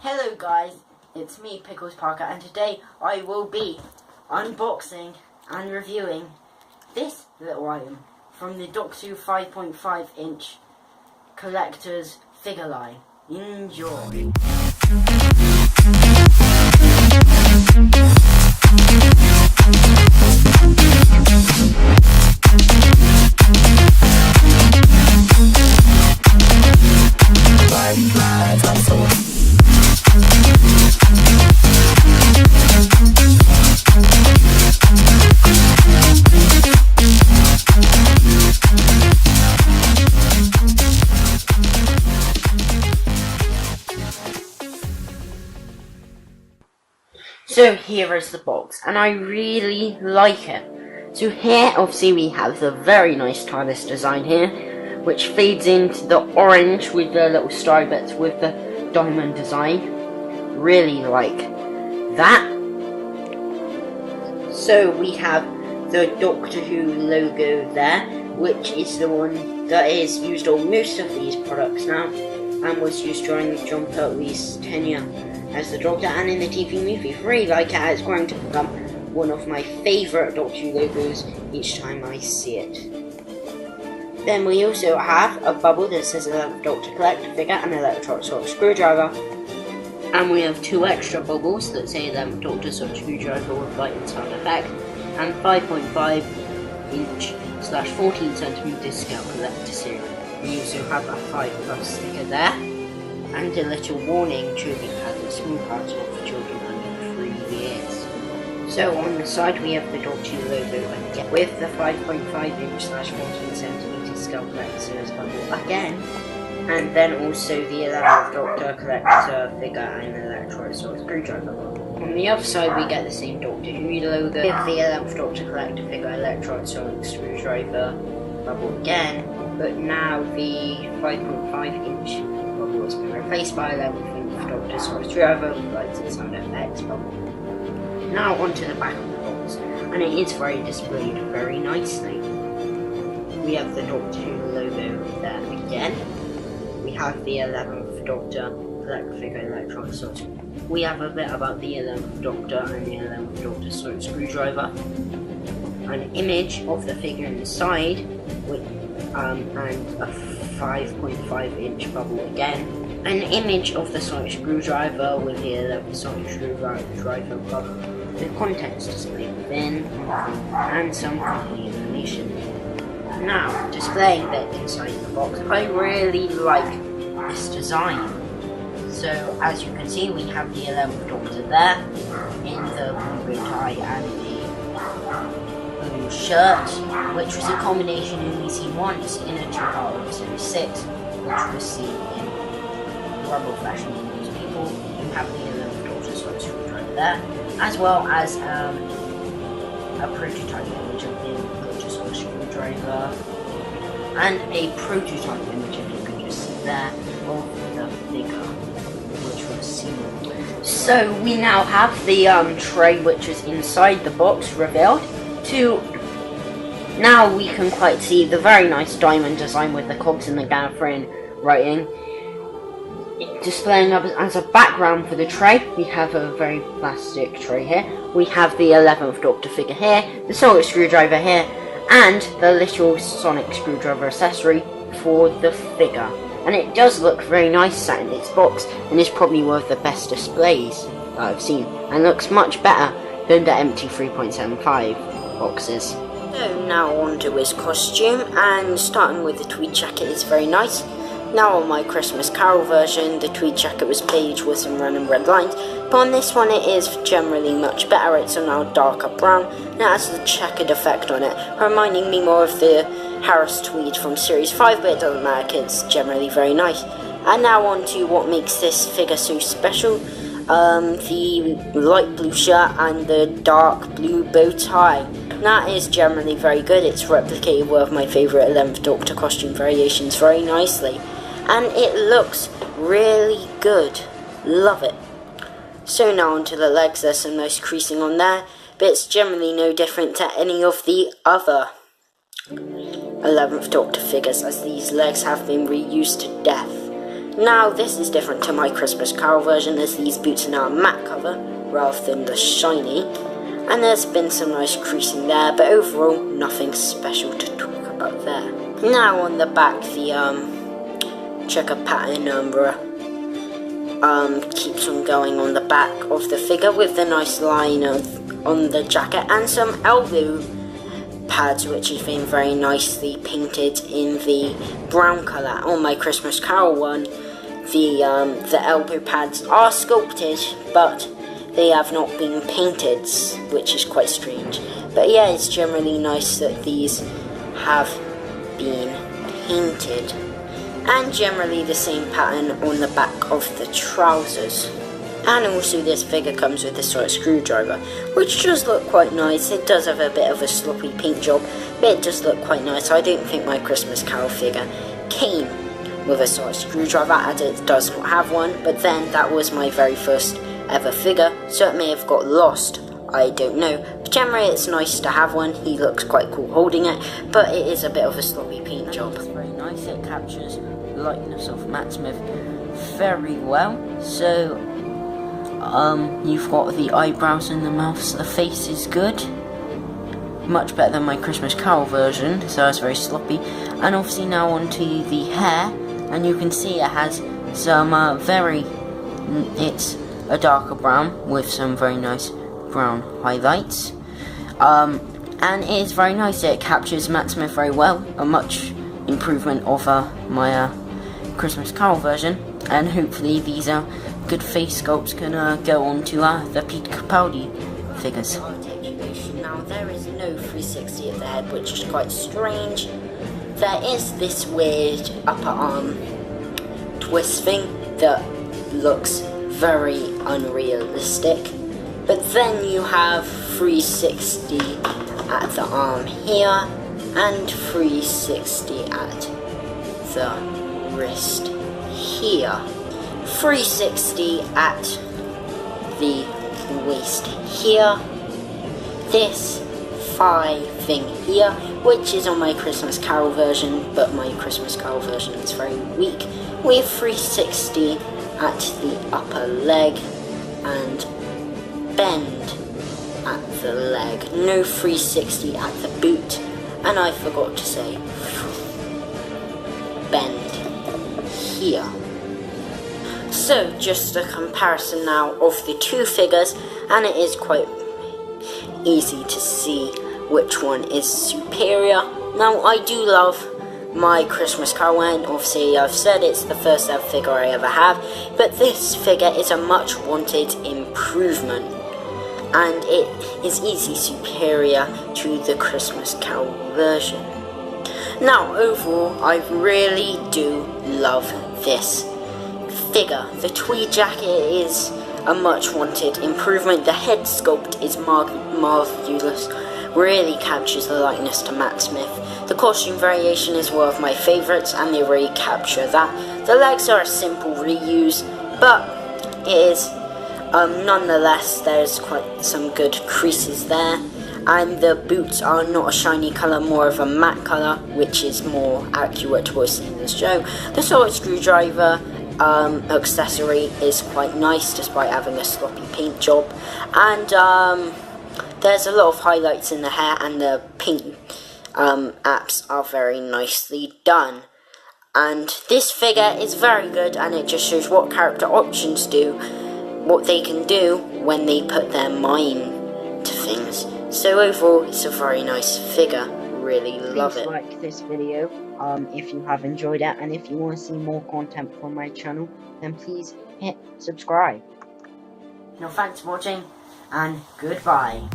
Hello guys, it's me, Pickles Parker, and today I will be unboxing and reviewing this little item from the Doctor Who 5.5 inch collector's figure line. Enjoy! So here is the box, and I really like it. So here, obviously, we have the very nice TARDIS design here, which fades into the orange with the little star bits with the diamond design. Really like that. So we have the Doctor Who logo there, which is the one that is used on most of these products now, and was used during John Pertwee's tenure as the Doctor and in the TV movie. Really like it. It's going to become one of my favourite Doctor Who logos each time I see it. Then we also have a bubble that says 11th Doctor collector figure and an electronic sort of screwdriver. And we have two extra bubbles that say 11th Doctor sort of screwdriver with light and sound effect, and 5.5 inch / 14 cm scale collector series. We also have a 5+ sticker there, and a little warning: children has a small carton for children under 3 years. So on the side we have the Doctor Who logo again, with the 5.5 inch / 14 cm scale collector series bubble again, and then also the 11th Doctor collector figure and electronic sort of screwdriver bubble. On the other side we get the same Doctor Who logo with the 11th Doctor collector figure, electronic sort screwdriver bubble again, but now the 5.5 inch bubble has been replaced by 11th Doctor sort of screwdriver with lights and sound effects bubble. Now onto the back of the box, and it is very displayed very nicely. We have the Doctor Who logo there again. We have the 11th Doctor collector figure, electronic sort. We have a bit about the 11th Doctor and the 11th Doctor sort of screwdriver. An image of the figure inside, with and a 5.5 inch bubble again. An image of the sonic screwdriver with the 11th sonic screwdriver bubble. The contents displayed within, and some company information. Now, displaying the inside of the box, I really like this design. So, as you can see, we have the 11th Doctor there, in the blue bow tie and the blue shirt, which was a combination only seen once in a two-part of Series 6, which was seen in Rubble Fashion in Those People. You have the 11th Doctor sort of screwdriver there, as well as a prototype image of the 11th Doctor sort of screwdriver, and a prototype image, if you can just see there, of the figure, which was seen. So we now have the tray which is inside the box revealed. Now we can quite see the very nice diamond design with the cogs and the Gallifreyan writing. Displaying up as a background for the tray, we have a very plastic tray here. We have the 11th Doctor figure here, the sonic screwdriver here, and the little sonic screwdriver accessory for the figure. And it does look very nice sat in its box, and is probably one of the best displays that I've seen, and looks much better than the empty 3.75 boxes. So now on to his costume, and starting with the tweed jacket is very nice. Now on my Christmas Carol version, the tweed jacket was beige with some random red lines, but on this one it is generally much better. It's a now darker brown, and it has a checkered effect on it, reminding me more of the Harris tweed from Series 5, but it doesn't matter, it's generally very nice. And now on to what makes this figure so special, the light blue shirt and the dark blue bow tie. That is generally very good. It's replicated one of my favourite 11th Doctor costume variations very nicely, and it looks really good. Love it. So now onto the legs. There's some nice creasing on there, but it's generally no different to any of the other 11th Doctor figures, as these legs have been reused to death. Now this is different to my Christmas Carol version, as these boots are now a matte cover rather than the shiny, and there's been some nice creasing there, but overall nothing special to talk about there. Now on the back, the checker pattern keeps on going on the back of the figure with the nice line on the jacket and some elbow pads, which has been very nicely painted in the brown colour. On my Christmas Carol one, the elbow pads are sculpted, but they have not been painted, which is quite strange. But yeah, it's generally nice that these have been painted. And generally the same pattern on the back of the trousers. And also this figure comes with a sort of screwdriver, which does look quite nice. It does have a bit of a sloppy paint job, but it does look quite nice. I don't think my Christmas Carol figure came with a sort of screwdriver, as it does not have one, but then that was my very first ever figure, so it may have got lost, I don't know. But generally it's nice to have one. He looks quite cool holding it, but it is a bit of a sloppy paint job. It's very nice. It captures the likeness of Matt Smith very well. So you've got the eyebrows and the mouth, so the face is good. Much better than my Christmas Carol version, so it's very sloppy. And obviously now onto the hair, and you can see it has some it's a darker brown with some very nice brown highlights. And it is very nice. It captures Matt Smith very well, a much improvement of my Christmas Carol version, and hopefully these good face sculpts can go on to the Peter Capaldi figures. Now there is no 360 at the head, which is quite strange. There is this weird upper arm twist thing that looks very unrealistic, but then you have 360 at the arm here and 360 at the wrist here, 360 at the waist here, this 5 thing here, which is on my Christmas Carol version, but my Christmas Carol version is very weak. We have 360 at the upper leg and bend at the leg. No 360 at the boot, and I forgot to say bend here. So just a comparison now of the two figures, and it is quite easy to see which one is superior. Now I do love my Christmas Carol one. Obviously I've said it's the first ever figure I ever have, but this figure is a much wanted improvement, and it is easily superior to the Christmas Carol version. Now overall I really do love this figure. The tweed jacket is a much wanted improvement. The head sculpt is marvelous, really captures the likeness to Matt Smith. The costume variation is one of my favourites, and they really capture that. The legs are a simple reuse, but it is nonetheless, there's quite some good creases there, and the boots are not a shiny colour, more of a matte colour, which is more accurate to what's in the show. The solid screwdriver accessory is quite nice despite having a sloppy paint job, and there's a lot of highlights in the hair, and the paint apps are very nicely done. And this figure is very good, and it just shows what character options do, what they can do when they put their mind to things. So overall it's a very nice figure. Really love it. Please like this video if you have enjoyed it, and if you want to see more content from my channel, then please hit subscribe. Now thanks for watching, and goodbye.